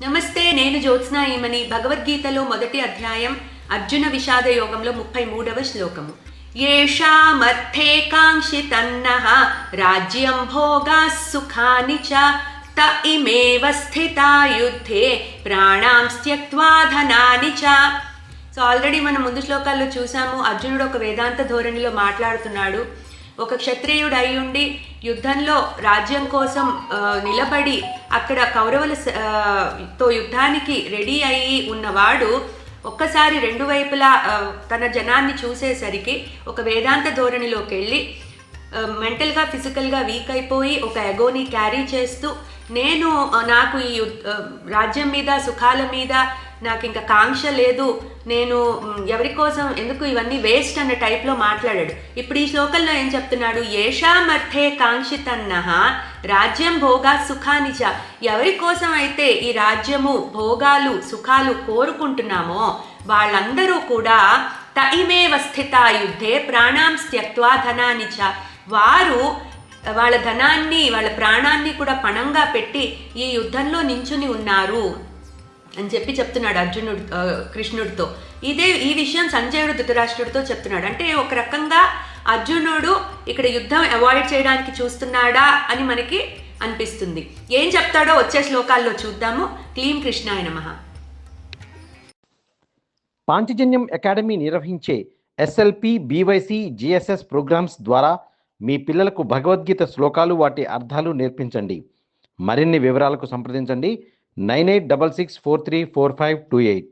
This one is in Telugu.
నమస్తే, నేను జ్యోత్స్నా ఈమని. భగవద్గీతలో మొదటి అధ్యాయం అర్జున విషాద యోగంలో 33వ శ్లోకము. యేషామర్థే కాంక్షితన్నః రాజ్యం భోగా సుఖాని చ త ఇమేవ స్థితా యుద్ధే ప్రాణాం త్యక్త్వా ధనాని చ. సో ఆల్రెడీ మనం ముందు శ్లోకాల్లో చూసాము, అర్జునుడు ఒక వేదాంత ధోరణిలో మాట్లాడుతున్నాడు. ఒక క్షత్రియుడు అయ్యుండి యుద్ధంలో రాజ్యం కోసం నిలబడి అక్కడ కౌరవులతో యుద్ధానికి రెడీ అయ్యి ఉన్నవాడు ఒక్కసారి రెండు వైపులా తన జనాన్ని చూసేసరికి ఒక వేదాంత ధోరణిలోకి వెళ్ళి మెంటల్గా ఫిజికల్గా వీక్ అయిపోయి ఒక ఎగోని క్యారీ చేస్తూ నాకు ఈ రాజ్యం మీద సుఖాల మీద నాకు ఇంకా కాంక్ష లేదు, నేను ఎవరి కోసం ఎందుకు ఇవన్నీ వేస్ట్ అన్న టైప్లో మాట్లాడాడు. ఇప్పుడు ఈ శ్లోకంలో ఏం చెప్తున్నాడు? ఏషామర్థే కాంక్షితన్నః రాజ్యం భోగా సుఖానిచ. ఎవరి కోసం అయితే ఈ రాజ్యము భోగాలు సుఖాలు కోరుకుంటున్నామో వాళ్ళందరూ కూడా తయిమేవ స్థితా యుద్ధే ప్రాణాం త్యక్త్వా ధనానిచ. వారు వాళ్ళ ధనాన్ని వాళ్ళ ప్రాణాన్ని కూడా పణంగా పెట్టి ఈ యుద్ధంలో నించుని ఉన్నారు అని చెప్తున్నాడు అర్జునుడు కృష్ణుడితో. ఈ విషయం సంజయుడు ధృతరాష్ట్రుడితో చెప్తున్నాడు. అంటే ఒక రకంగా అర్జునుడు ఇక్కడ యుద్ధం అవాయిడ్ చేయడానికి చూస్తున్నాడా అని మనకి అనిపిస్తుంది. ఏం చెప్తాడో వచ్చే శ్లోకాల్లో చూద్దాము. క్లీం కృష్ణాయ నమః. పాంచజన్యం అకాడమీ నిర్వహించే ఎస్ఎల్పి, బీవైసీ, జిఎస్ఎస్ ప్రోగ్రామ్స్ ద్వారా మీ పిల్లలకు భగవద్గీత శ్లోకాలు, వాటి అర్థాలు నేర్పించండి. మరిన్ని వివరాలకు సంప్రదించండి 9866434528.